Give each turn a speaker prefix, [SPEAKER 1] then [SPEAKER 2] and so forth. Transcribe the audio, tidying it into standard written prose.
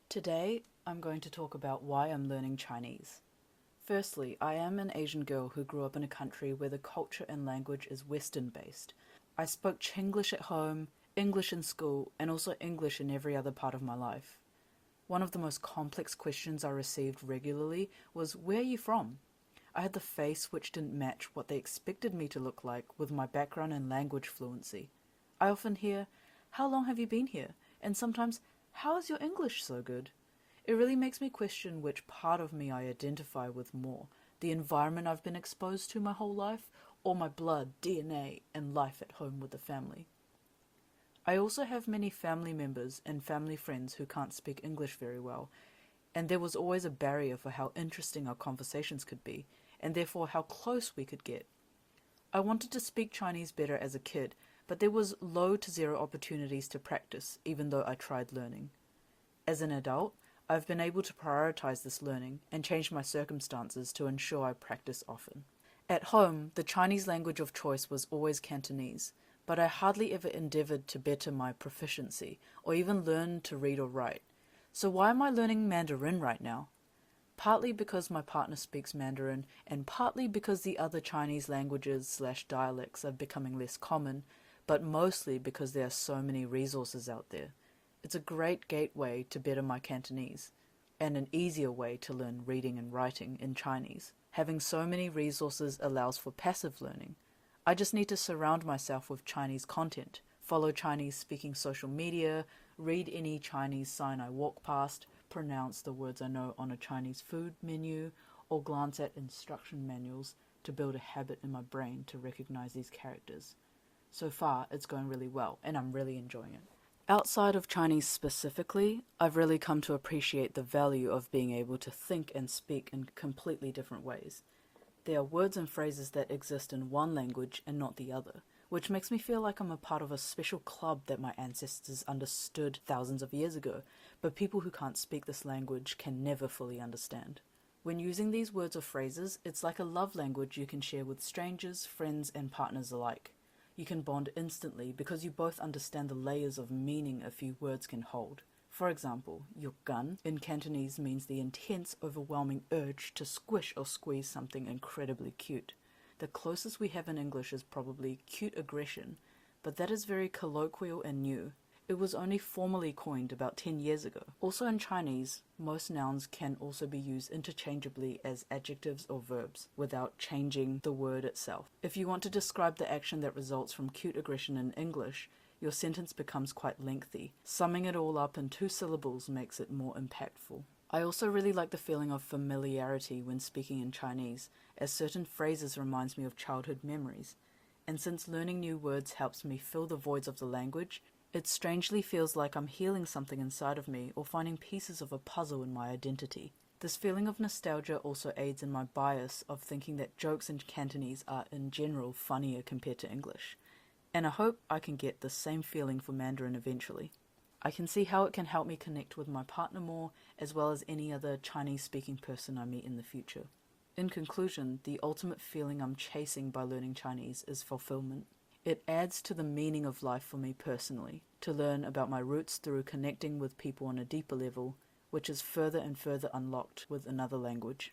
[SPEAKER 1] Today, I'm going to talk about why I'm learning Chinese. Firstly, I am an Asian girl who grew up in a country where the culture and language is Western based. I spoke Chinglish at home, English in school, and also English in every other part of my life. One of the most complex questions I received regularly was, "Where are you from?" I had the face which didn't match what they expected me to look like with my background in language fluency. I often hear, "How long have you been here?" And sometimes, "How is your English so good?" It really makes me question which part of me I identify with more, the environment I've been exposed to my whole life, or my blood, DNA, and life at home with the family. I also have many family members and family friends who can't speak English very well, and there was always a barrier for how interesting our conversations could be, and therefore how close we could get. I wanted to speak Chinese better as a kid, but there was low to zero opportunities to practice, even though I tried learning. As an adult, I've been able to prioritize this learning and change my circumstances to ensure I practice often. At home, the Chinese language of choice was always Cantonese, but I hardly ever endeavored to better my proficiency or even learn to read or write. So why am I learning Mandarin right now? Partly because my partner speaks Mandarin, and partly because the other Chinese languages/dialects are becoming less common, but mostly because there are so many resources out there. It's a great gateway to better my Cantonese, and an easier way to learn reading and writing in Chinese. Having so many resources allows for passive learning. I just need to surround myself with Chinese content, follow Chinese speaking social media, read any Chinese sign I walk past, pronounce the words I know on a Chinese food menu, or glance at instruction manuals to build a habit in my brain to recognize these characters. So far, it's going really well, and I'm really enjoying it. Outside of Chinese specifically, I've really come to appreciate the value of being able to think and speak in completely different ways. There are words and phrases that exist in one language and not the other, which makes me feel like I'm a part of a special club that my ancestors understood thousands of years ago, but people who can't speak this language can never fully understand. When using these words or phrases, it's like a love language you can share with strangers, friends, and partners alike. You can bond instantly because you both understand the layers of meaning a few words can hold. For example, "yukgan" in Cantonese means the intense, overwhelming urge to squish or squeeze something incredibly cute. The closest we have in English is probably cute aggression, but that is very colloquial and new. It was only formally coined about 10 years ago. Also in Chinese, most nouns can also be used interchangeably as adjectives or verbs without changing the word itself. If you want to describe the action that results from cute aggression in English, your sentence becomes quite lengthy. Summing it all up in 2 syllables makes it more impactful. I also really like the feeling of familiarity when speaking in Chinese, as certain phrases reminds me of childhood memories. And since learning new words helps me fill the voids of the language, it strangely feels like I'm healing something inside of me or finding pieces of a puzzle in my identity. This feeling of nostalgia also aids in my bias of thinking that jokes in Cantonese are in general funnier compared to English. And I hope I can get the same feeling for Mandarin eventually. I can see how it can help me connect with my partner more, as well as any other Chinese-speaking person I meet in the future. In conclusion, the ultimate feeling I'm chasing by learning Chinese is fulfillment. It adds to the meaning of life for me personally, to learn about my roots through connecting with people on a deeper level, which is further and further unlocked with another language.